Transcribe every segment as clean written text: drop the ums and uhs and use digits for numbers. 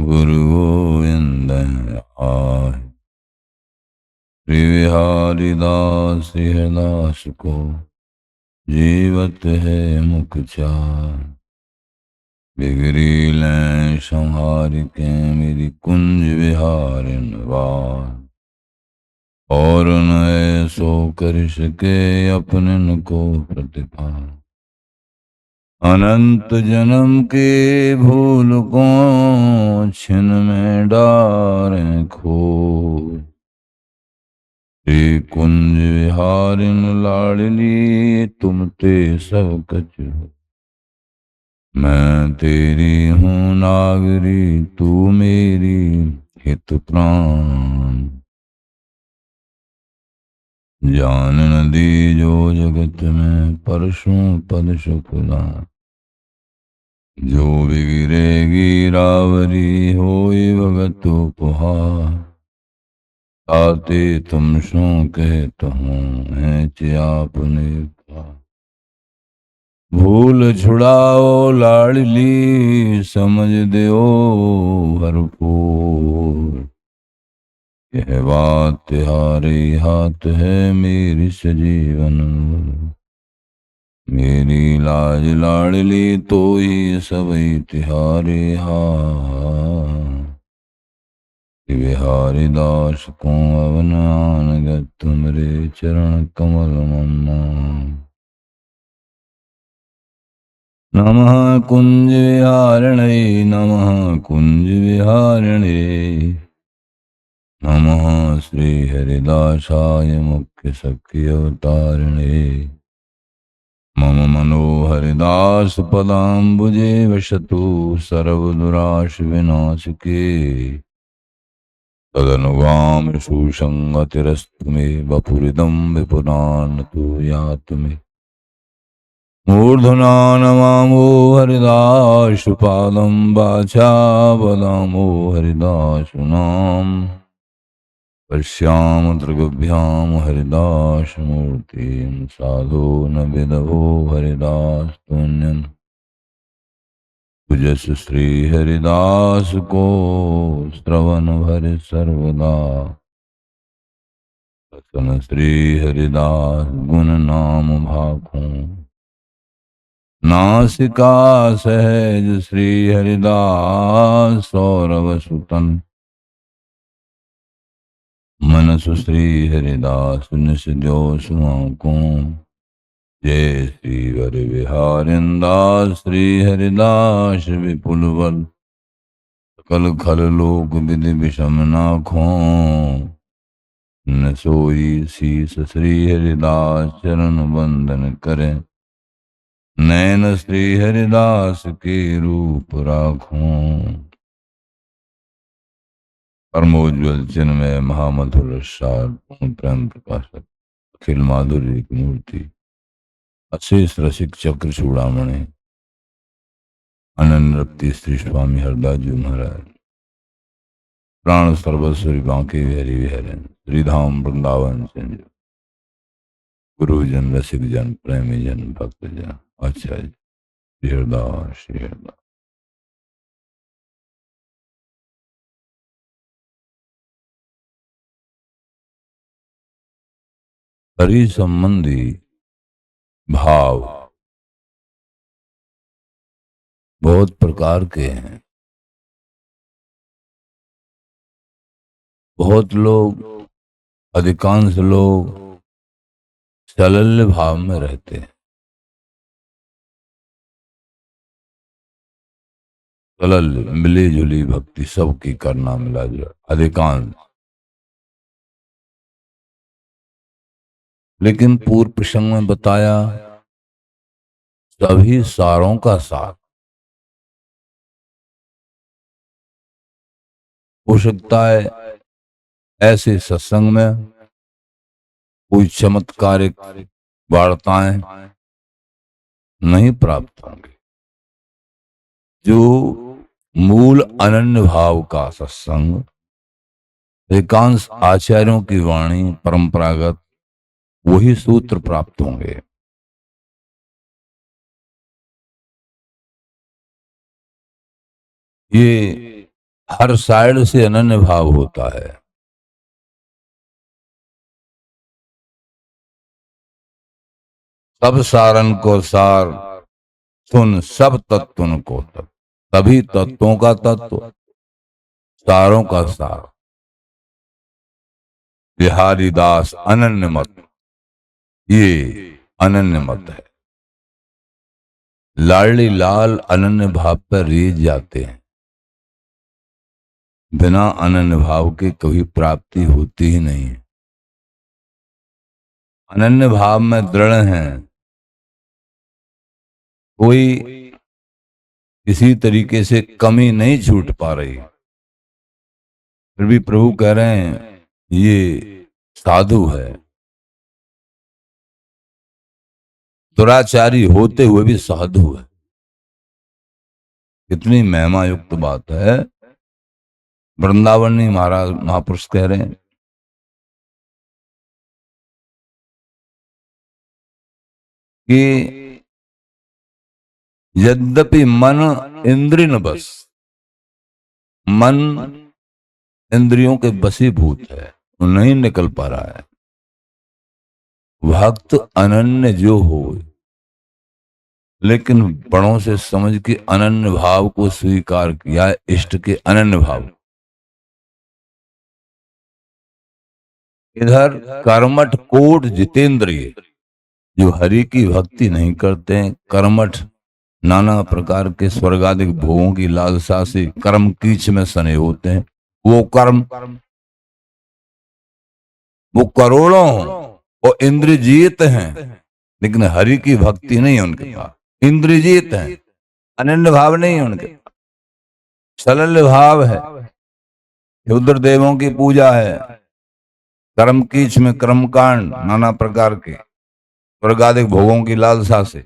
गुरु गोविंद आए। श्री बिहारी दास हरदास को जीवत है मुख चार। बिगड़ी लें संहार के मेरी कुंज विहारिन वार। और न ऐसो कर सके अपनन को प्रतिपाल। अनंत जन्म के भूल को छिन में डारें खोज। श्री कुंज विहारिन लाडली तुम ते सब कछ हो। मैं तेरी हूँ नागरी तू मेरी हित प्राण। जान न दी जो जगत में परसों पद शुक्ला। जो बिगिरेगी रावरी होई भगत उपहार। आते तुम सो कहता हूँ है आपने भूल छुड़ाओ लाडली समझ दो भरपूर। यह बात तिहारे हाथ है मेरी सजीवन। मेरी लाज लाडली तो ही सबई तिहारे हाथ। बिहारी दास को अवनान तुमरे चरण कमल मम्मा। नमः कुंज विहारिणे नमः कुंज विहारिणे। नमः श्री हरिदासाय मुख्य सख्य अवतारिणे। मम मनोहरिदास पदाम्बुजे वसतु सर्वदुराश विनाशिके। तदनुगाम सुसंगतिरस्तु मे वपुरिदं विपुनान तु यातु मे। मूर्धना नमामो हरिदास पादं वाचा वदामो हरिदास नाम। पश्याम दृग्भ्याम हरिदास मूर्तिं साधो न विदभो हरिदास पुण्यम। तुजस श्री हरिदास को श्रवण भर सर्वदा। रतन श्री हरिदास गुण नाम भाखों। नासिका सहज श्री हरिदास सौरव सुतन। मनसु श्री हरिदास निस जो सुआंकों। जय श्री वर विहारिंदास श्री हरिदास विपुल बल। सकल खल लोक विधि विषम नाखों। न सोई शीस श्री हरिदास चरण वंदन करें। नैन श्री हरिदास के रूप राखों। परमोज्वल चिन्मय महामधुर सार पूर्ण प्रेम प्रकाशक अखिल माधुर्य की मूर्ति। अशेष रसिक चक्र चूड़ामणि अनन्य रक्ति श्री स्वामी हरदास जी महाराज। प्राण सर्वस्व बांके विहरी विहरन श्रीधाम वृंदावन संजो। गुरुजन रसिक जन प्रेमी जन भक्त जन अच्छा जी। श्री हरदास श्री हरदास। हरि संबंधी भाव बहुत प्रकार के हैं। बहुत लोग अधिकांश लोग सलल्य भाव में रहते हैं। सलल्य मिली जुली भक्ति सबकी करना मिला जुला अधिकांश। लेकिन पूर्व प्रसंग में बताया सभी सारों का सार हो सकता है। ऐसे सत्संग में कोई चमत्कारिक वार्ताएं नहीं प्राप्त होंगी। जो मूल अनन्य भाव का सत्संग अधिकांश आचार्यों की वाणी परंपरागत वही सूत्र प्राप्त होंगे। ये हर साइड से अनन्य भाव होता है। सब सारन को सार सुन, सब तत्व को तत्व, सभी तत्वों का तत्व, सारों का सार। बिहारी दास अनन्य मत, ये अनन्य मत है। लाडली लाल अनन्य भाव पर रीझ जाते हैं। बिना अनन्य भाव के कभी प्राप्ति होती ही नहीं है। अनन्य भाव में दृढ़ हैं, कोई किसी तरीके से कमी नहीं छूट पा रही, फिर भी प्रभु कह रहे हैं ये साधु है। दुराचारी होते हुए भी साधु है। कितनी महिमा युक्त बात है। वृंदावनी महाराज महापुरुष कह रहे हैं कि यद्यपि मन इंद्रिय न बस, मन इंद्रियों के बसीभूत है, वो नहीं निकल पा रहा है। भक्त अनन्य जो हो, लेकिन बड़ों से समझ के अनन्य भाव को स्वीकार किया, इष्ट के अनन्य भाव। इधर कर्मठ कोट जितेंद्रिय, जो हरि की भक्ति नहीं करते हैं, कर्मठ नाना प्रकार के स्वर्गादिक भोगों की लालसा से कर्म कीच में सने होते हैं। वो करोड़ों और इंद्रजीत हैं, लेकिन हरि की भक्ति नहीं है उनके पास। इंद्रजीत हैं, अनन्य भाव नहीं है उनके पास। सलल भाव है, रुद्र देवों की पूजा है, कर्म कीच में कर्मकांड नाना प्रकार के स्वर्गादिक भोगों की लालसा से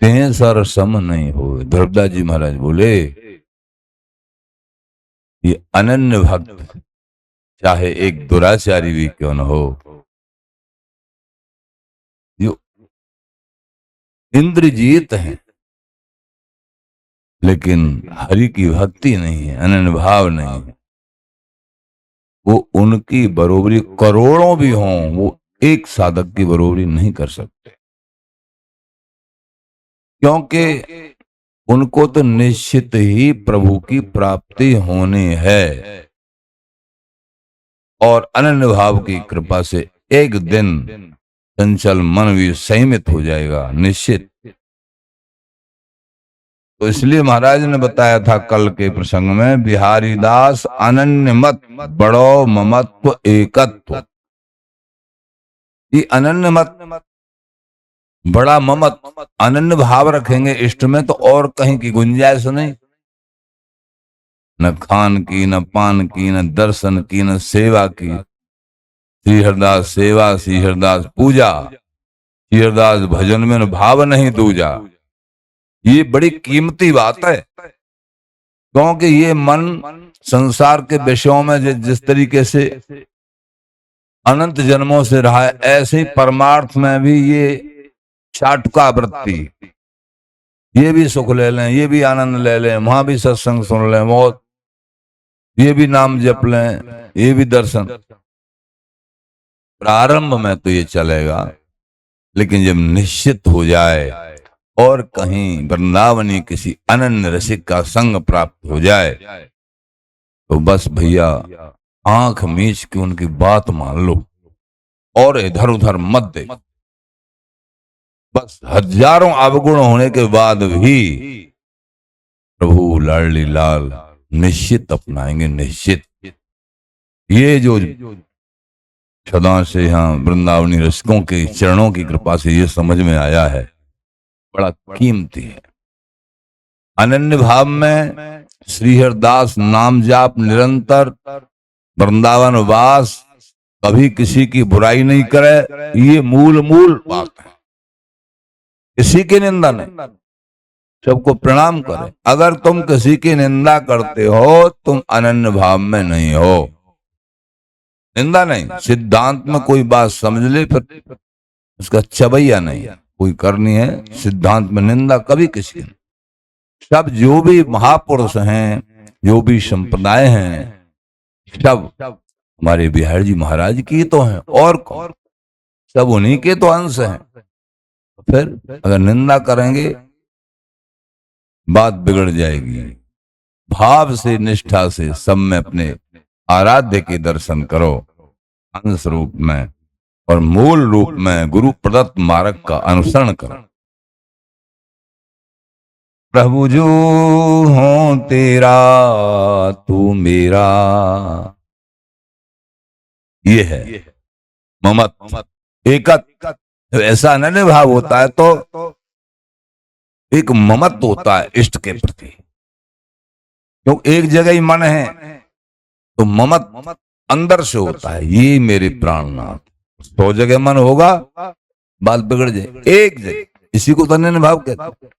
तें सर सम नहीं हो। ध्रुवदास जी महाराज बोले ये अनन्य भक्त चाहे एक दुराचारी भी क्यों न हो, जो इंद्रजीत हैं, लेकिन हरि की भक्ति नहीं है, अनन्य भाव नहीं है, वो उनकी बरोबरी करोड़ों भी हों, वो एक साधक की बरोबरी नहीं कर सकते। क्योंकि उनको तो निश्चित ही प्रभु की प्राप्ति होनी है, और अनन्य भाव की कृपा से एक दिन चंचल मन भी संयमित हो जाएगा, निश्चित। तो इसलिए महाराज ने बताया था कल के प्रसंग में, बिहारी दास अनन्य मत बड़ो ममत्व एकत्व। ये अनन्य मत, बड़ा ममत, अनन्य भाव रखेंगे इष्ट में, तो और कहीं की गुंजाइश नहीं। न खान की, न पान की, न दर्शन की, न सेवा की। श्री हरदास सेवा, श्री हरदास पूजा, श्री हरदास भजन में न भाव नहीं दूजा। ये बड़ी कीमती बात है, क्योंकि ये मन संसार के विषयों में जिस तरीके से अनंत जन्मों से रहा है, ऐसे ही परमार्थ में भी ये चाटुका वृत्ति, ये भी सुख ले लें, ये भी आनंद ले लें, वहां भी सत्संग सुन लें, बहुत ये भी नाम जप लें, ये भी दर्शन। प्रारंभ में तो ये चलेगा, लेकिन जब निश्चित हो जाए और कहीं वृंदावनी किसी अनन्य रसिक का संग प्राप्त हो जाए, तो बस भैया आंख मीच के उनकी बात मान लो और इधर उधर मत देखो। बस हजारों अवगुण होने के बाद भी प्रभु लाडली लाल निश्चित अपनाएंगे, निश्चित। ये जो सदा से यहाँ वृंदावनी रसिकों के चरणों की कृपा से ये समझ में आया है, बड़ा कीमती है। अनन्य भाव में श्री हरदास नाम जाप निरंतर, वृंदावन वास, कभी किसी की बुराई नहीं करे, ये मूल बात है। किसी की निंदा नहीं, सबको प्रणाम करें। अगर तुम किसी की निंदा करते हो, तुम अनन्य भाव में नहीं हो। निंदा नहीं, सिद्धांत में कोई बात समझ ले, फिर उसका चबैया नहीं कोई करनी है। सिद्धांत में निंदा कभी किसी की नहीं। सब जो भी महापुरुष हैं, जो भी संप्रदाय हैं, सब हमारे बिहारी जी महाराज की तो हैं, और कौन, सब उन्हीं के तो अंश हैं। फिर अगर निंदा करेंगे बात बिगड़ जाएगी। भाव से, निष्ठा से सब में अपने आराध्य के दर्शन करो, अंश रूप में और मूल रूप में गुरु प्रदत्त मार्ग का अनुसरण करो। प्रभु जो हो तेरा तू मेरा, ये है ममत एकत। जब ऐसा अनन्य भाव होता है तो एक ममत होता है इष्ट के प्रति, क्योंकि एक जगह ही मन है तो ममत अंदर से होता है, ये मेरे प्राणनाथ। 100 जगह मन होगा बात बिगड़ जाए, एक जगह, इसी को तो अनन्य भाव कहते हैं।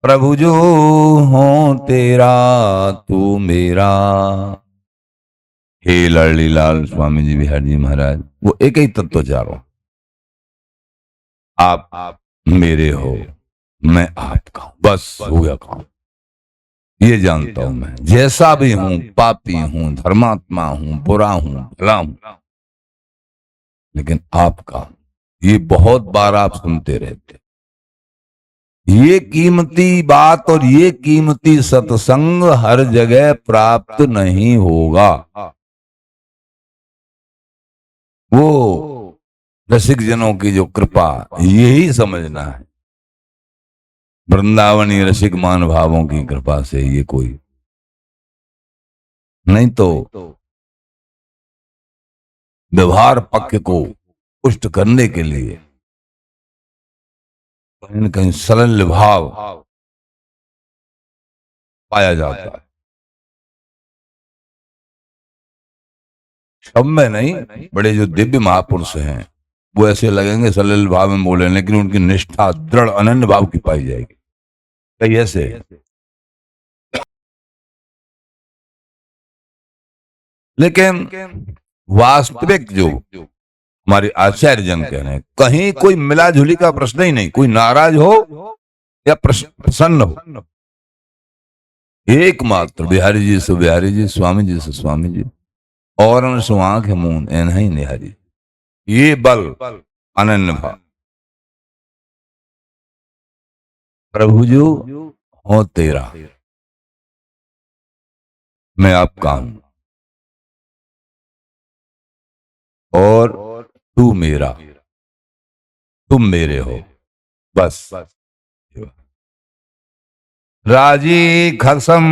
प्रभु जो हो तेरा तू मेरा, हे लाडली लाल स्वामी जी बिहारी जी महाराज, वो एक ही तत्वचारों, आप मेरे हो, मैं आपका हूं, बस हो गया काम। ये जानता हूं मैं, जैसा भी हूं, पापी हूं, धर्मात्मा हूं, बुरा हूं, भला हूं, लेकिन आपका, ये बहुत बार आप सुनते रहते। ये कीमती बात और ये कीमती सत्संग हर जगह प्राप्त नहीं होगा। वो रसिक जनों की जो कृपा, यही समझना है, वृंदावनी रसिक मान भावों की कृपा से ये कोई, नहीं तो व्यवहार पक्ष को पुष्ट करने के लिए कहीं न कहीं सरल भाव पाया जाता है। सब में नहीं, बड़े जो दिव्य महापुरुष हैं वो ऐसे लगेंगे सरल भाव में बोले, लेकिन उनकी निष्ठा दृढ़ अनन्य भाव की पाई जाएगी। कई ऐसे, लेकिन वास्तविक जो हमारे आचार्य जन कह रहे हैं, कहीं कोई मिला जुली का प्रश्न ही नहीं, कोई नाराज हो या प्रसन्न हो, एकमात्र बिहारी जी से बिहारी जी, स्वामी जी से स्वामी जी, और सुआंख मून एन ही निहारी, ये बल अनन्य भाव। प्रभु जो हो तेरा, मैं आपका हूं, और तू मेरा, तुम मेरे हो, बस। राजी खसम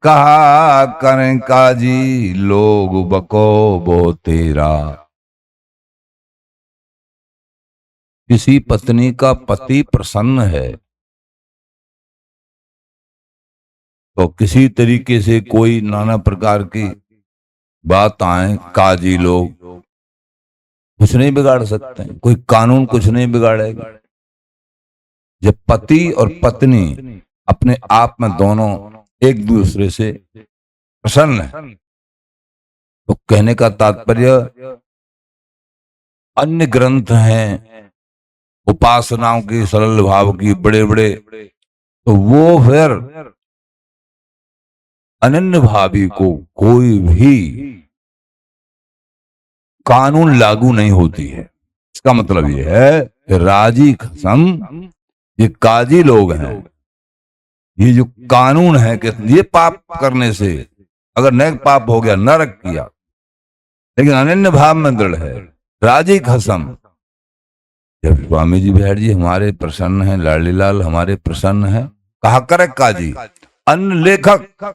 कहा करें काजी, लोग बको बो तेरा। किसी पत्नी का पति प्रसन्न है तो किसी तरीके से कोई नाना प्रकार की बात आए, काजी लोग कुछ नहीं बिगाड़ सकते हैं, कोई कानून कुछ नहीं बिगाड़ेगा। जब पति और पत्नी अपने आप में दोनों एक दूसरे से प्रसन्न है, तो कहने का तात्पर्य, अन्य ग्रंथ हैं उपासनाओं की, सरल भाव की, बड़े बड़े, तो वो फिर अनन्य भावी को कोई भी कानून लागू नहीं होती है। इसका मतलब ये है कि राजी खसम, ये काजी लोग हैं, ये जो कानून है कि ये पाप करने से अगर नेक पाप हो गया, नरक किया, लेकिन अनन्य भाव में दृढ़ है, राजी खसम। जब स्वामी जी बिहारी जी हमारे प्रसन्न हैं, लाडली लाल हमारे प्रसन्न हैं, कहा करे काजी। अन्य लेखक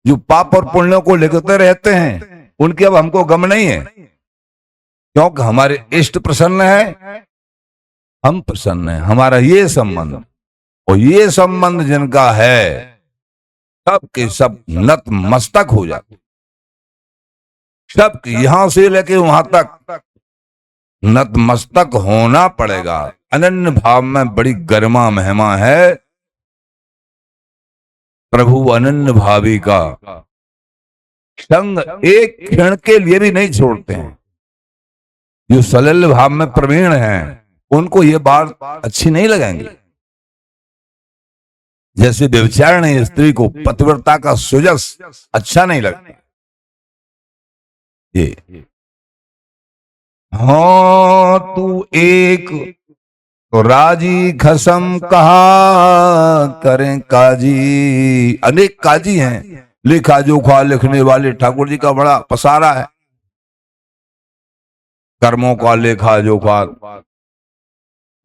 जो पाप और पुण्यों को लिखते रहते हैं, उनके अब हमको गम नहीं है, क्योंकि हमारे इष्ट प्रसन्न है, हम प्रसन्न हैं। हमारा ये संबंध, और ये संबंध जिनका है, सब के सब नतमस्तक हो जाते, सब यहां से लेके वहां तक नतमस्तक होना पड़ेगा। अनन्य भाव में बड़ी गरिमा महिमा है। प्रभु अनन्य भावी का संग एक क्षण के लिए भी नहीं छोड़ते हैं। जो सलल भाव में प्रवीण हैं, उनको ये बात अच्छी नहीं लगेंगी, जैसे व्यभिचारिणी स्त्री को पतिव्रता का सुजस अच्छा नहीं लगता। ये हाँ तू एक तो राजी खसम कहा करें काजी। अनेक काजी हैं, लेखा जोखा लिखने वाले ठाकुर जी का बड़ा पसारा है। कर्मों का लेखा जोखा,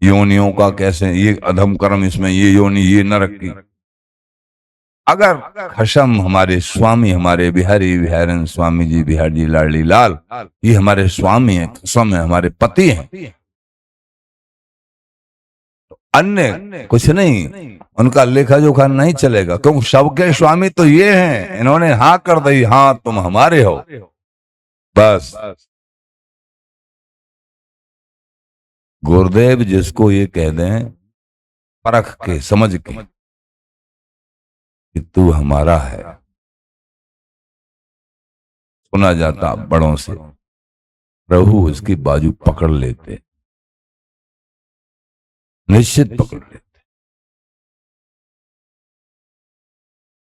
योनियों का कैसे ये अधम कर्म, इसमें ये योनि, ये नरक की। अगर खसम हमारे स्वामी, हमारे बिहारी बिहारन स्वामी जी, बिहार जी लाडली लाल, ये हमारे स्वामी हैं, खसम है, हमारे पति हैं, अन्य कुछ नहीं, उनका लेखा जोखा नहीं चलेगा, क्योंकि सबके स्वामी तो ये हैं। इन्होंने हाँ कर दी, हाँ तुम हमारे हो, बस। गुरुदेव जिसको ये कह दें परख के समझ के कि तू हमारा है, सुना जाता बड़ों से, प्रभु इसकी बाजू पकड़ लेते, निश्चित पकड़ लेते।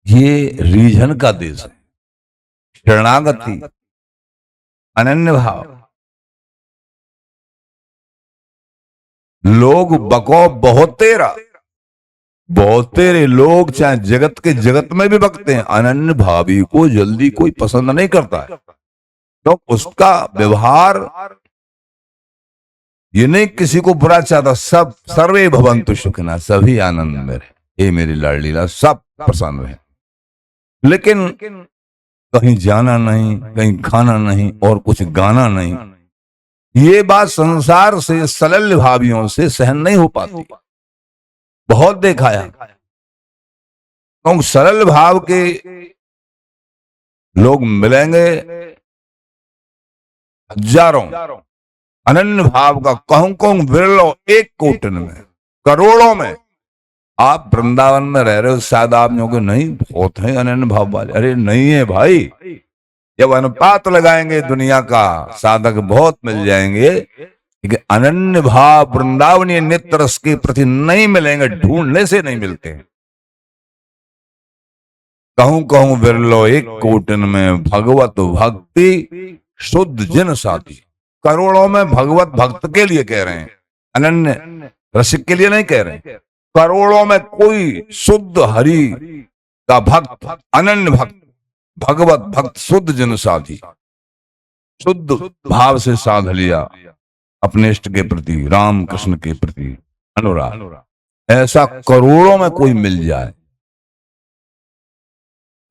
ये रीझन का देश है, शरणागति, अनन्य भाव। लोग बको बहुत तेरा, बहुत तेरे लोग चाहे जगत के जगत में भी बकते हैं, अनन्य भावी को जल्दी कोई पसंद नहीं करता है। तो उसका व्यवहार ये नहीं किसी को बुरा चाहता, सब सर्वे भवन्तु सुखिनः, सभी आनंद में रहे, ये मेरी लाडली लाल, सब प्रसन्न रहे। लेकिन कहीं जाना नहीं, कहीं खाना नहीं, और कुछ गाना नहीं, ये बात संसार से सलल्य भावियों से सहन नहीं हो पाती। बहुत देखा है, क्योंकि सरल भाव के लोग मिलेंगे हजारों, अनन्य भाव का कहूं विरलो एक कोटन में, करोड़ों में। आप वृंदावन में रह रहे हो, शायद आप लोग नहीं बहुत हैं अनन्य भाव वाले। अरे नहीं है भाई, जब अनुपात लगाएंगे दुनिया का साधक बहुत मिल जाएंगे, लेकिन अनन्य भाव वृंदावनीय नित्य रस के प्रति नहीं मिलेंगे, ढूंढने से नहीं मिलते हैं। कहूं विरलो एक कोटन में, भगवत भक्ति शुद्ध जिन साथी। करोड़ों में भगवत भक्त के लिए कह रहे हैं, अनन्य रसिक के लिए नहीं कह रहे हैं। करोड़ों में कोई शुद्ध हरि का भक्त, अनन्य भक्त, भगवत भक्त, शुद्ध जिन साथी, शुद्ध भाव से साध लिया अपने इष्ट के प्रति, राम कृष्ण के प्रति अनुराग, ऐसा करोड़ों में कोई मिल जाए।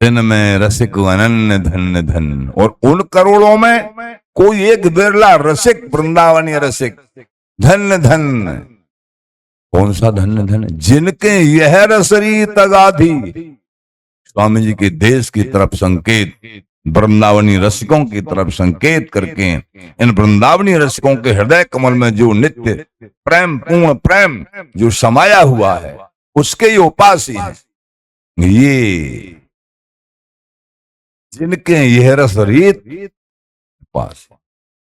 में रसिक अनन्य धन्य धन, और उन करोड़ों में कोई एक बिरला रसिक, वृंदावनीय रसिक, धन्य धन। कौन सा धन्य धन? जिनके यह रसरी तगाधी, स्वामी जी के देश की तरफ संकेत, वृंदावनी रसिकों की तरफ संकेत करके, इन वृंदावनी रसिकों के हृदय कमल में जो नित्य प्रेम, पूर्ण प्रेम जो समाया हुआ है, उसके ये उपासी हैं। ये जिनके यह रस रीत उपास,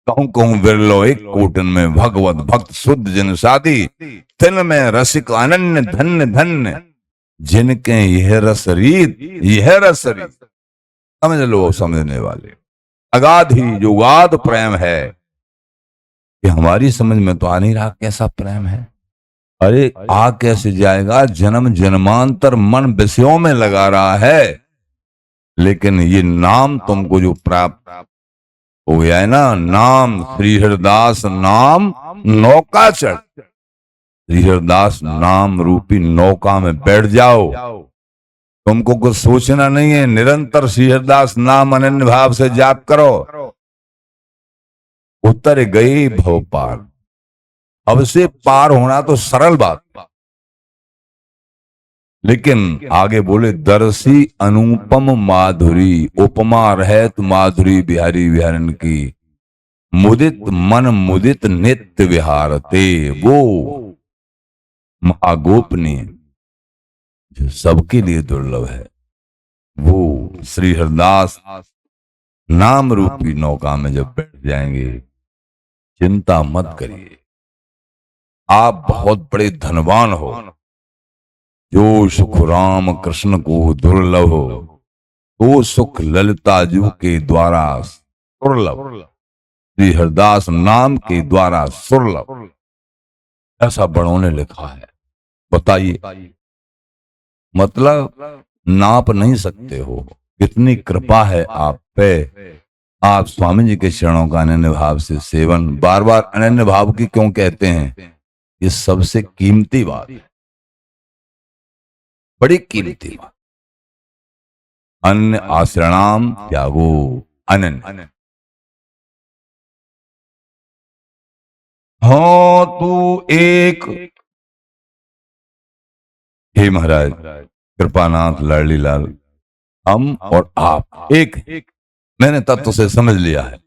कहूं विरलो एक कोटन में, भगवत भक्त शुद्ध जिन साथी, तिन में रसिक अनन्य धन्य धन्य। जिनके यह रस रीत, यह रस रीत, समझ लो समझने वाले, अगाध ही जो गाध प्रेम है, कि हमारी समझ में तो आ नहीं रहा कैसा प्रेम है। अरे आ कैसे जाएगा, जन्म जन्मांतर मन विषयों में लगा रहा है, लेकिन ये नाम तुमको जो प्राप्त हो गया है ना, नाम श्री हरिदास नाम नौका चढ़, श्री हरिदास नाम रूपी नौका में बैठ जाओ। तुमको कुछ सोचना नहीं है, निरंतर श्री हरिदास नाम अनन्य भाव से जाप करो, उतर गई भव पार। अब से पार होना तो सरल बात, लेकिन आगे बोले दर्शी अनुपम माधुरी, उपमा रहत माधुरी बिहारी बिहारन की, मुदित मन मुदित नित्य विहारते। वो महागोपनीय जो सबके लिए दुर्लभ है, वो श्री हरिदास नाम रूपी नौका में जब बैठ जाएंगे, चिंता मत करिए, आप बहुत बड़े धनवान हो, जो सुख राम कृष्ण को दुर्लभ हो, वो सुख ललिता जू के द्वारा दुर्लभ, श्री हरदास नाम के द्वारा सुरलभ, ऐसा बड़ों ने लिखा है। बताइए, मतलब नाप नहीं सकते हो, कितनी कृपा है आप पे। आप स्वामी जी के चरणों का अनन्य भाव से सेवन, बार बार अनन्य भाव की क्यों कहते हैं, ये सबसे कीमती बात है, बड़ी कीमती बात। अन्य आश्रणाम त्यागो अनन्य। हो तू एक, हे महाराज कृपानाथ लाडली लाल, हम और आप एक हैं। मैंने तत्व से समझ लिया है,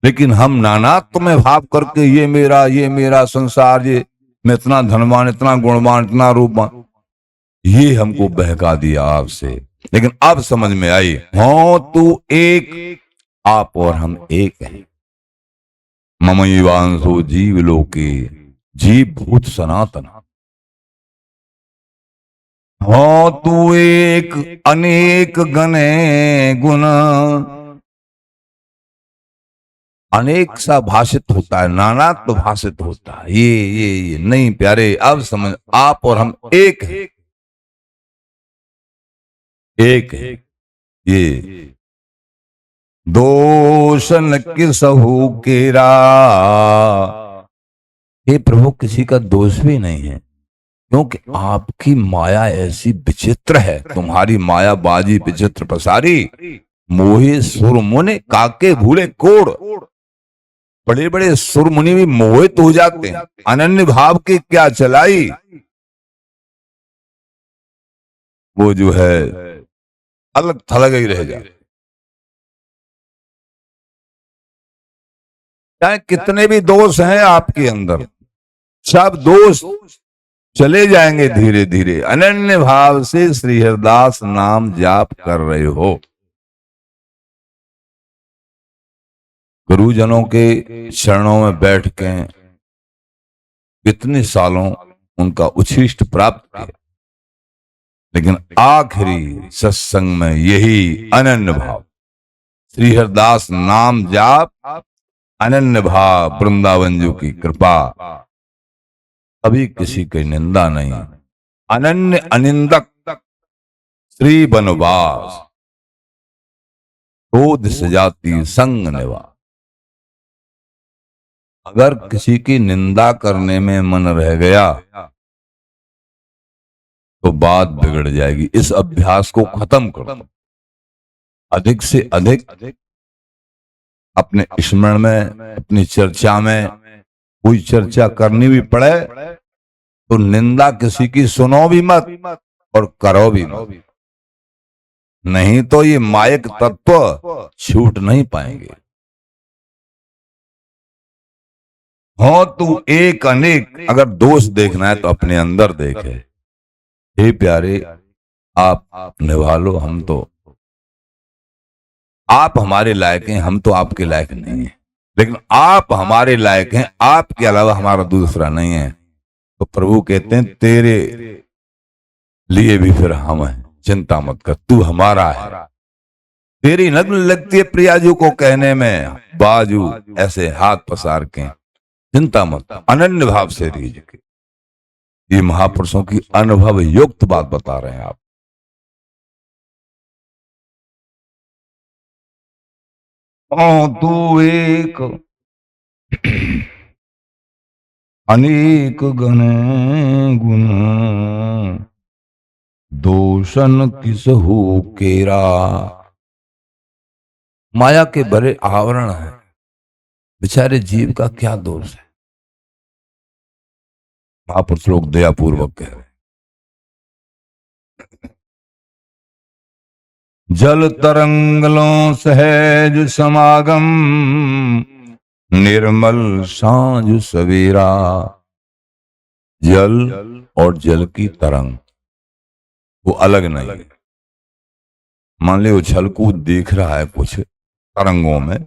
लेकिन हम नानात्व में भाव करके ये मेरा संसार, ये मैं इतना धनवान, इतना गुणवान, इतना रूपवान, ये हमको बहका दिया आपसे। लेकिन अब समझ में आई, हो तू एक, आप और हम एक हैं। ममैवांसो जीव लोके जीव भूत सनातन। हो तू एक अनेक गणे गुण, अनेक सा भाषित होता है, नानात्व भाषित होता है। ये नहीं प्यारे, अब समझ, आप और हम एक हैं, एक है। ये दोषन किसहु केरा, हे प्रभु किसी का दोष भी नहीं है, क्योंकि आपकी माया ऐसी विचित्र है, तुम्हारी माया बाजी विचित्र पसारी। मोहे सुर मुनि काके भूले कोड़, बड़े बड़े सुर मुनि भी मोहित हो जाते हैं, अनन्य भाव की क्या चलाई, वो जो है अलग थलग ही रह जाते। चाहे कितने भी दोष हैं आपके अंदर, सब दोष चले जाएंगे धीरे धीरे, अनन्य भाव से श्री हरदास नाम जाप कर रहे हो। गुरुजनों के चरणों में बैठ के कितने सालों उनका उच्छिष्ट प्राप्त किया, लेकिन आखिरी सत्संग में यही अनन्य भाव, श्री हरदास नाम जाप, अनन्य भाव, वृंदावन जी की कृपा, कभी किसी की निंदा नहीं, अनन्य अनिंदक श्री बनवास, क्रोध सजाती संग निवास। अगर किसी की निंदा करने में मन रह गया तो बात बिगड़ जाएगी। इस अभ्यास को खत्म करो, अधिक से अधिक अपने स्मरण में, अपनी चर्चा में, कोई चर्चा करनी भी पड़े तो निंदा किसी की सुनो भी मत और करो भी मत, नहीं तो ये मायक तत्व छूट नहीं पाएंगे। हो तू एक अनेक, अगर दोष देखना है तो अपने अंदर देखे। हे प्यारे, आप निभा लो, हम तो, आप हमारे लायक हैं, हम तो आपके लायक नहीं हैं, लेकिन आप हमारे लायक हैं, आपके अलावा हमारा दूसरा नहीं है। तो प्रभु कहते हैं तेरे लिए भी फिर हम हैं, चिंता मत कर, तू हमारा है। तेरी नग्न लगती है प्रियाजू को कहने में, बाजू ऐसे हाथ पसार के, चिंता मत, अनन्य भाव से रीझ के। ये महापुरुषों की अनुभव युक्त बात बता रहे हैं आप। तू एक अनेक गणे गुण, दोषन किसहु केरा। माया के बड़े आवरण है, बेचारे जीव का क्या दोष है। महापुरुष लोग दयापूर्वक कह रहे, जल तरंगलों सहज समागम, निर्मल सांझ सवेरा। जल और जल की तरंग वो अलग नहीं। मान लो उछल कूद देख रहा है कुछ तरंगों में,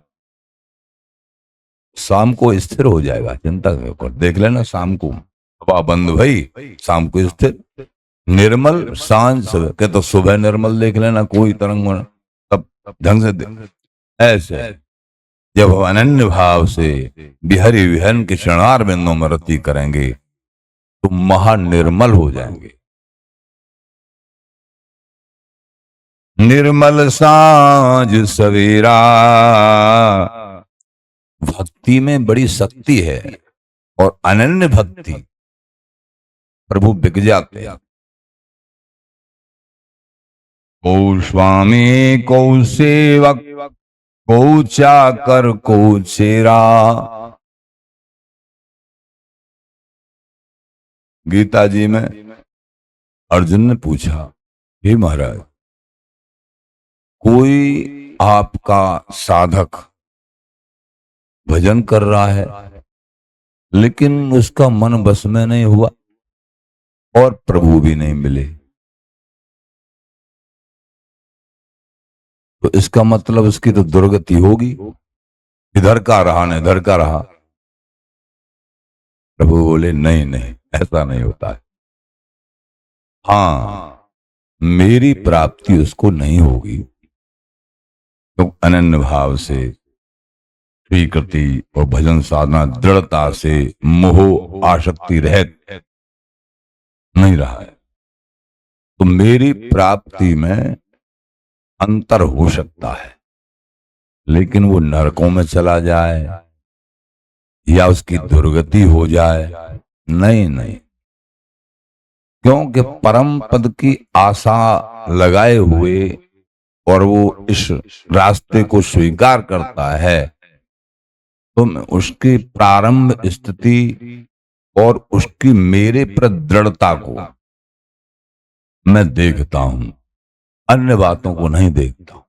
शाम को स्थिर हो जाएगा, चिंता क्यों कर, देख लेना शाम को, हवा बंद भाई, शाम को स्थिर। निर्मल सांझ सुबह के, तो सुबह निर्मल देख लेना, कोई तरंग होना, तब ढंग से ऐसे जब हम अनन्य भाव से बिहरि विहन के चरणार बिंदों में रति करेंगे तो महानिर्मल हो जाएंगे। निर्मल सांझ सवेरा, भक्ति में बड़ी शक्ति है और अनन्य भक्ति प्रभु बिक जाते हैं। को स्वामी को सेवक को चाकर को चेरा। गीता जी में अर्जुन ने पूछा, हे महाराज, कोई आपका साधक भजन कर रहा है लेकिन उसका मन बस में नहीं हुआ और प्रभु भी नहीं मिले, तो इसका मतलब उसकी तो दुर्गति होगी, इधर का रहा न इधर का रहा। प्रभु बोले नहीं नहीं, ऐसा नहीं होता है। हाँ, मेरी प्राप्ति उसको नहीं होगी तो अनन्य भाव से स्वीकृति और भजन साधना दृढ़ता से मोह आसक्ति रहित नहीं रहा है, तो मेरी प्राप्ति में अंतर हो सकता है, लेकिन वो नरकों में चला जाए या उसकी दुर्गति हो जाए, नहीं नहीं। क्योंकि परम पद की आशा लगाए हुए और वो इस रास्ते को स्वीकार करता है, तो उसकी प्रारंभ स्थिति और उसकी मेरे प्रति दृढ़ता को मैं देखता हूं, अन्य बातों को नहीं देखता।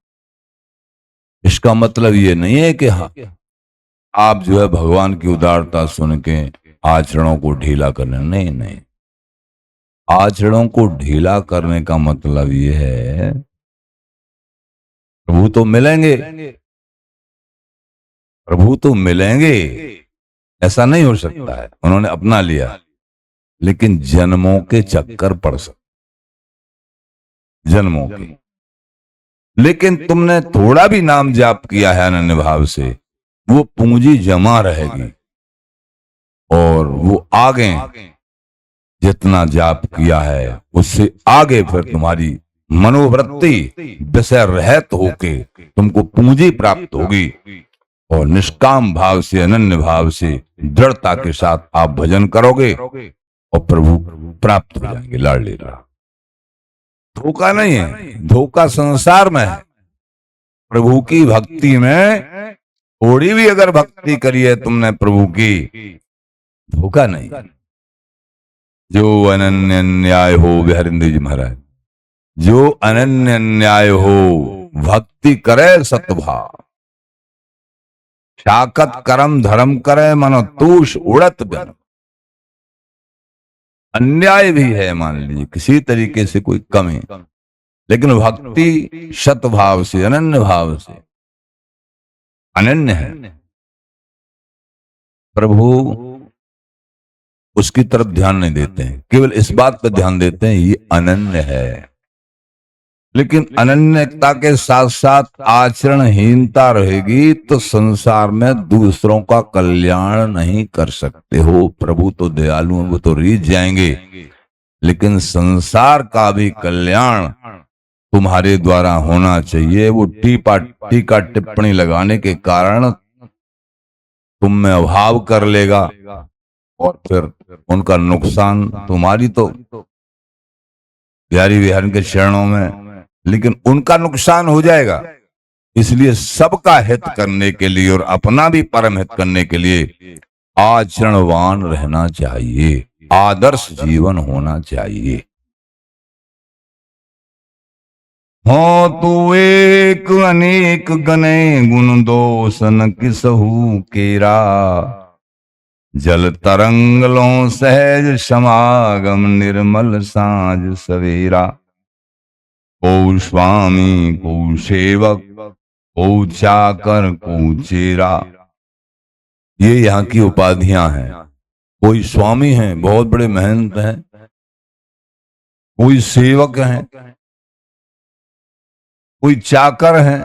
इसका मतलब ये नहीं है कि हाँ आप जो है भगवान की उदारता सुन के आचरणों को ढीला करने, नहीं नहीं। आचरणों को ढीला करने का मतलब ये है प्रभु तो मिलेंगे, प्रभु तो मिलेंगे, ऐसा नहीं हो सकता है। उन्होंने अपना लिया लेकिन जन्मों के चक्कर पड़ सकते, जन्मों के। लेकिन तुमने थोड़ा भी नाम जाप किया है अनन्य भाव से, वो पूंजी जमा रहेगी और वो आगे जितना जाप किया है उससे आगे फिर तुम्हारी मनोवृत्ति विषय रहित होके तुमको पूंजी प्राप्त होगी और निष्काम भाव से अनन्य भाव से दृढ़ता के साथ आप भजन करोगे और प्रभु प्राप्त हो जाएंगे। लाडली रहा, धोखा नहीं है, धोखा संसार में है। प्रभु की भक्ति में थोड़ी भी अगर भक्ति करी है तुमने प्रभु की, धोखा नहीं। जो अनन्य न्याय हो, बिहारिंद्र जी महाराज, जो अनन्य न्याय हो भक्ति करे सतभाव, शाकत करम धर्म करे मन तूष उड़त बिन। अन्याय भी है मान लीजिए किसी तरीके से कोई कमी, लेकिन भक्ति सतभाव से अनन्य भाव से अनन्य है, प्रभु उसकी तरफ ध्यान नहीं देते हैं, केवल इस बात पर ध्यान देते हैं ये अनन्य है। लेकिन अनन्यता के साथ साथ आचरणहीनता रहेगी तो संसार में दूसरों का कल्याण नहीं कर सकते हो। प्रभु तो दयालु हैं, वो तो रीझ जाएंगे, लेकिन संसार का भी कल्याण तुम्हारे द्वारा होना चाहिए। वो टीका टिप्पणी लगाने के कारण तुम में अभाव कर लेगा और फिर उनका नुकसान तुम्हारी तो बिहारी विहार के चरणों में, लेकिन उनका नुकसान हो जाएगा। इसलिए सबका हित करने के लिए और अपना भी परम हित करने के लिए आचरणवान रहना चाहिए, आदर्श जीवन होना चाहिए। हो तू एक अनेक गने गुण दोषन किसहू केरा, जल तरंग लो सहज समागम निर्मल सांझ सवेरा। को स्वामी को सेवक को चाकर को चेरा, ये यहाँ की उपाधियां हैं। कोई स्वामी हैं, बहुत बड़े महंत हैं, कोई सेवक है, कोई चाकर है,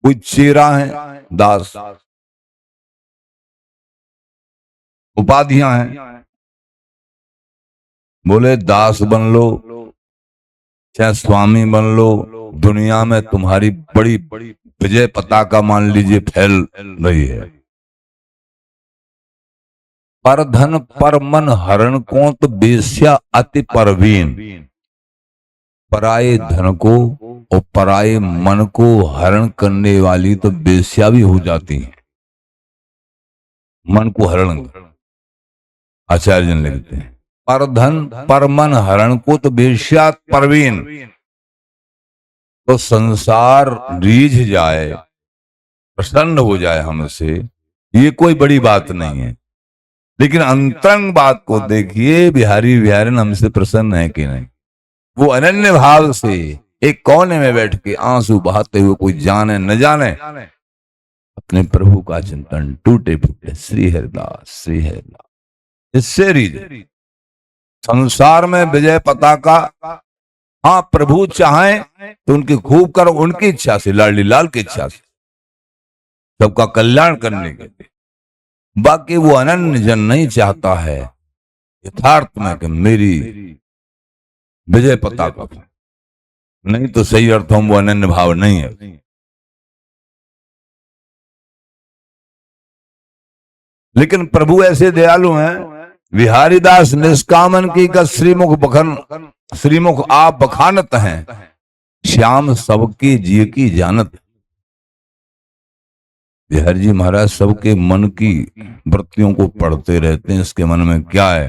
कोई चेरा है, दास, उपाधियां हैं। बोले दास बन लो चाहे स्वामी बन लो, दुनिया में तुम्हारी बड़ी विजय पताका मान लीजिए फैल रही है, पर धन पर मन हरण को तो बेस्या अति परवीन। पराये धन को और पराये मन को हरण करने वाली तो बेस्या भी हो जाती है। मन को हरण, आचार्य जन लिखते हैं, पर धन पर मन हरण को तो बेस्या परवीन। तो संसार रीझ जाए, प्रसन्न हो जाए हमसे, ये कोई बड़ी बात नहीं है। लेकिन अंतरंग बात को देखिए, बिहारी बिहारन हमसे प्रसन्न है कि नहीं। वो अनन्य भाव से एक कोने में बैठ के आंसू बहाते हुए, कोई जाने न जाने, अपने प्रभु का चिंतन टूटे फूटे श्री हरिदास श्री हरिदास, इससे रीझ। संसार में विजय पताका, हाँ प्रभु चाहें तो उनकी खूब करो, उनकी इच्छा से, लाडली लाल की इच्छा से, सबका कल्याण करने के लिए। बाकी वो अनन्य जन नहीं चाहता है यथार्थ में कि मेरी विजय पताका, नहीं तो सही अर्थों में वो अनन्य भाव नहीं है। लेकिन प्रभु ऐसे दयालु हैं, बिहारीदास निष्कामन की का श्रीमुख आप बखानत हैं, श्याम सबके जी की जानत। बिहारी जी महाराज सबके मन की वृत्तियों को पढ़ते रहते हैं, इसके मन में क्या है।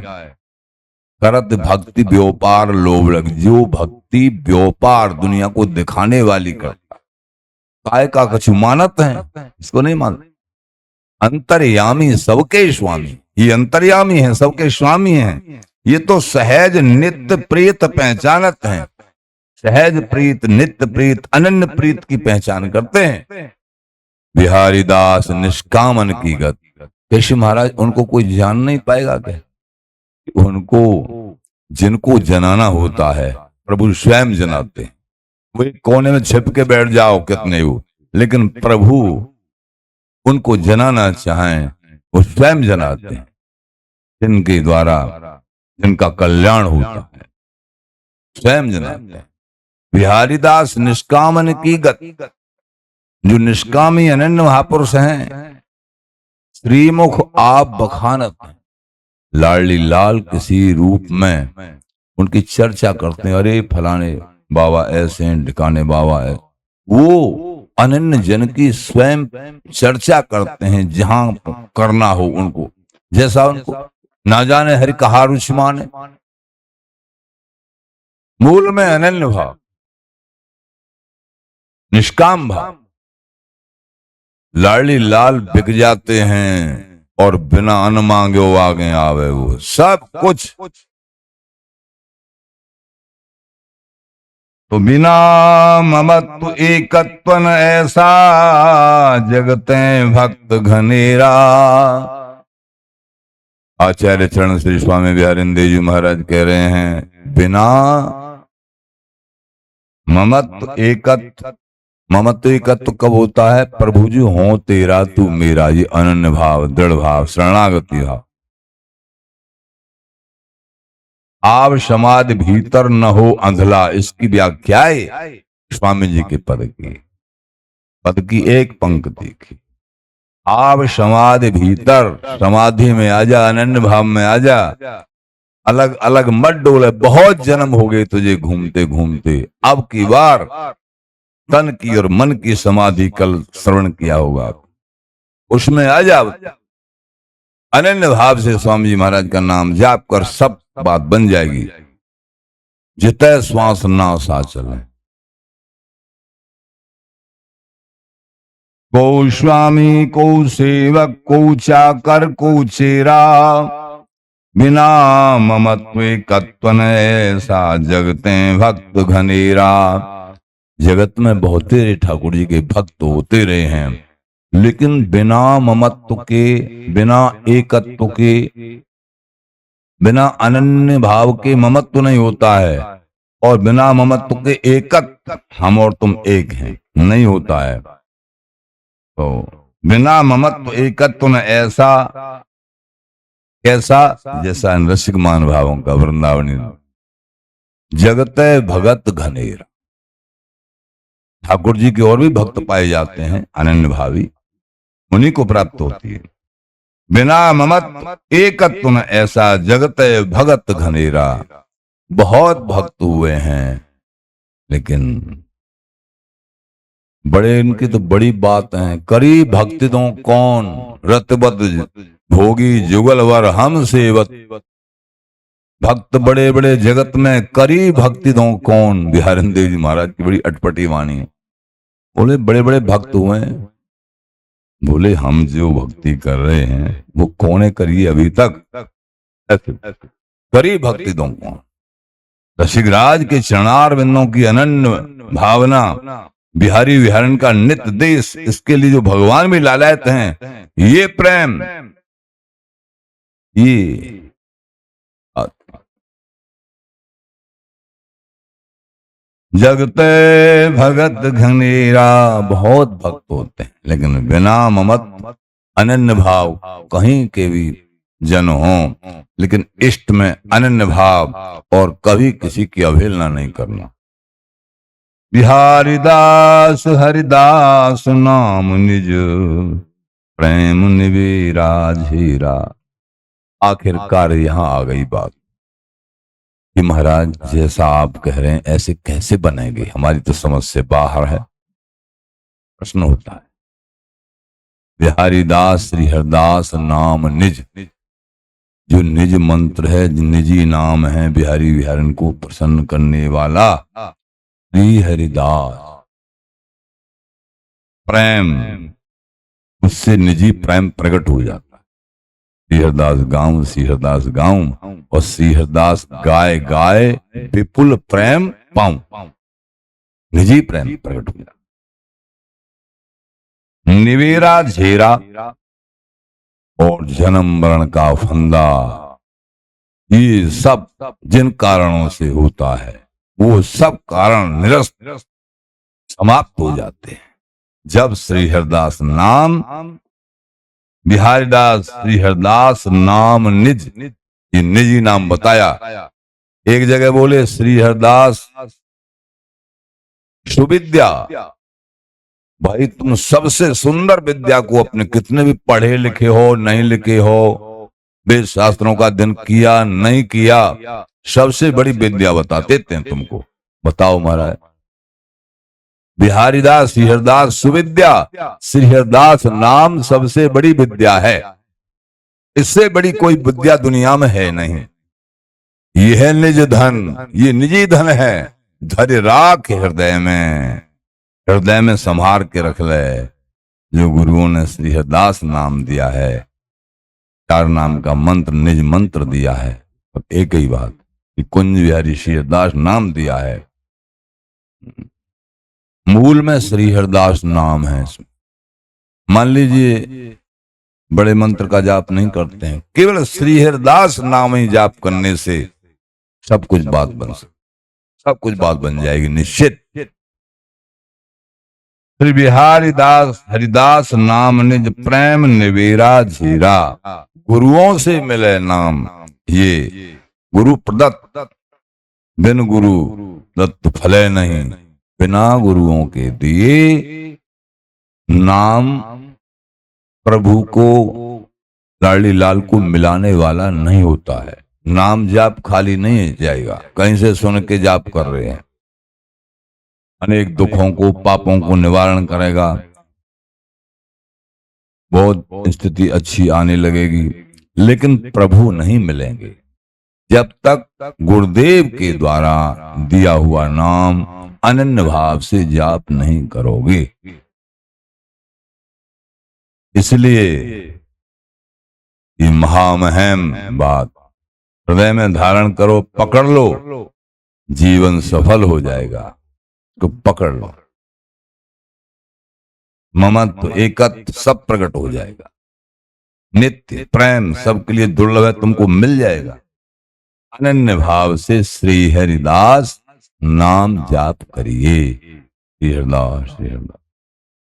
करत भक्ति व्यापार लोभ लग, जो भक्ति व्यापार दुनिया को दिखाने वाली करता, काय का कछु मानत है, इसको नहीं मानते। अंतर्यामी सबके स्वामी, ये अंतर्यामी है, सबके स्वामी हैं। ये तो सहज नित्य प्रीत पहचानत हैं, सहज प्रीत नित्य प्रीत अनन्य प्रीत की पहचान करते हैं। बिहारीदास निष्कामन की गत, केशव महाराज उनको कोई जान नहीं पाएगा क्या? उनको जिनको जनाना होता है प्रभु स्वयं जनाते हैं। वो एक कोने में छिप के बैठ जाओ कितने हो, लेकिन प्रभु उनको जनाना चाहें वो स्वयं जनाते हैं, जिनके द्वारा जिनका कल्याण होता है स्वयं जनाते हैं। बिहारीदास निष्कामन की गत, जो निष्कामी अनन्य महापुरुष हैं, श्रीमुख आप बखानत हैं, लाडली लाल किसी रूप में उनकी चर्चा करते हैं। अरे फलाने बाबा ऐसे हैं, ढिकाने बाबा है, वो अनन्य जन की स्वयं चर्चा करते हैं, जहां करना हो उनको, जैसा उनको ना जाने हरि कहा रुचि माने। मूल में अनन्य भाव, निष्काम भाव। लाडली लाल बिक जाते हैं और बिना अन्न मांगे वो आगे आवे, वो सब कुछ। तो बिना ममत्व एकत्वन ऐसा जगते भक्त घनेरा। आचार्य चरण श्री स्वामी बिहारिंदे जी महाराज कह रहे हैं, बिना ममत्व एकत्व कब होता है? प्रभु जी हो तेरा तू मेरा, ये अनन्य भाव, दृढ़ भाव, शरणागति भाव। आव समाधि भीतर न हो अंधला, इसकी व्याख्या है स्वामी जी के पद की एक पंक्ति की। आव समाधि भीतर, समाधि में आजा, अनन्य भाव में आजा, अलग अलग मत डोले। बहुत जन्म हो गए तुझे घूमते घूमते, अब की बार तन की और मन की समाधि कल श्रवण किया होगा, उसमें आ जा। अनन्य भाव से स्वामी जी महाराज का नाम जाप कर सब बात बन जाएगी। जितै श्वास ना सा चले। को स्वामी को सेवक को चाकर को चेरा, बिना ममत्व कत्वन ऐसा जगते भक्त घनेरा। जगत में बहुतेरे ठाकुर जी के भक्त होते रहे हैं, लेकिन बिना ममत्व के, बिना एकत्व के, बिना अनन्य भाव के ममत्व नहीं होता है, और बिना ममत्व के एकत्व, हम और तुम एक हैं, नहीं होता है। तो बिना ममत्व एकत्व न ऐसा कैसा, जैसा रसिक मान भावों का वृंदावनी जगत भगत घनेर। ठाकुर जी के और भी भक्त पाए जाते हैं अनन्य भावी, उन्हीं को प्राप्त होती है। बिना ममत एकत्व न ऐसा जगत भगत घनेरा। बहुत भक्त हुए हैं, लेकिन बड़े इनकी तो बड़ी बात है। करी भक्ति दो कौन, रतबद भोगी जुगलवर हम सेवत। भक्त बड़े बड़े जगत में, करी भक्ति दो कौन। बिहारी देव जी महाराज की बड़ी अटपटी वाणी है। बोले बड़े बड़े भक्त हुए हैं, बोले हम जो भक्ति कर रहे हैं वो कौन है करिए अभी तक। करी भक्ति दो कौन। रसिकराज के चरणार बिंदों की अनन्य भावना, बिहारी विहारन का नित्य देश, इसके लिए जो भगवान भी लालायत हैं, ये प्रेम, ये जगते भगत घनेरा। बहुत भक्त होते हैं, लेकिन बिना ममत अनन्य भाव, कहीं के भी जन हो, लेकिन इष्ट में अनन्य भाव, और कभी किसी की अवहेलना नहीं करना। बिहारी दास हरिदास नाम निज, प्रेम निवेरा झीरा। आखिरकार यहां आ गई बात कि महाराज जैसा आप कह रहे हैं ऐसे कैसे बनेंगे, हमारी तो समझ से बाहर है। प्रश्न होता है। बिहारी दास श्री हरिदास नाम निज, जो निज मंत्र है, निजी नाम है, बिहारी विहारन को प्रसन्न करने वाला श्री हरिदास। प्रेम, उससे निजी प्रेम प्रकट हो जाता है। श्री हरिदास गाऊं, श्री हरिदास गाऊं, और श्री हरिदास गाय गाय विपुल प्रेम पाऊं। निजी प्रेम प्रकट हो जाता। निवेरा झेरा, और जन्म मरण का फंदा, ये सब जिन कारणों से होता है वो सब कारण निरस्त समाप्त हो जाते हैं जब श्री हरिदास नाम, बिहारीदास श्री हरिदास नाम निज, ये निजी नाम बताया। एक जगह बोले श्री हरिदास सुविद्या। भाई तुम सबसे सुंदर विद्या को अपने, कितने भी पढ़े लिखे हो नहीं लिखे हो, वेद शास्त्रों का अध्ययन किया नहीं किया, सबसे बड़ी विद्या बता देते हैं तुमको। बताओ महाराज। बिहारीदास श्री हरिदास सुविद्या, श्री हरिदास नाम सबसे बड़ी विद्या है। इससे बड़ी कोई विद्या दुनिया में है नहीं। यह है निज धन, ये निजी धन है। धैर्य राख हृदय में, हृदय में संभार के रख ले। जो गुरुओं ने श्री हरिदास नाम दिया है, चार नाम का मंत्र निज मंत्र दिया है, और एक ही बात कि कुंज बिहारी श्री हरिदास नाम दिया है। मूल में श्री हरिदास नाम है। मान लीजिए बड़े मंत्र का जाप नहीं करते हैं, केवल श्री हरिदास नाम ही जाप करने से सब कुछ बात बन सकती, सब कुछ बात बन जाएगी निश्चित। श्री बिहारी दास हरिदास नाम निज प्रेम निवेरा झीरा। गुरुओं से मिले नाम, ये गुरु प्रदत्त, बिन गुरु दत्त फले नहीं। बिना गुरुओं के दिए नाम प्रभु को, लाडली लाल को मिलाने वाला नहीं होता है। नाम जाप खाली नहीं जाएगा, कहीं से सुन के जाप कर रहे हैं। अनेक दुखों को, पापों को निवारण करेगा, बहुत स्थिति अच्छी आने लगेगी, लेकिन प्रभु नहीं मिलेंगे जब तक गुरुदेव के द्वारा दिया हुआ नाम अनन्य भाव से जाप नहीं करोगे। इसलिए ये महामहिम बात हृदय में धारण करो, पकड़ लो, जीवन सफल हो जाएगा। तो पकड़ लो, ममत्व एकत्व सब प्रकट हो जाएगा। नित्य प्रेम सबके लिए दुर्लभ है, तुमको मिल जाएगा। अनन्य भाव से श्री हरिदास नाम जाप करिए। श्री हरिदास, श्री हरिदास।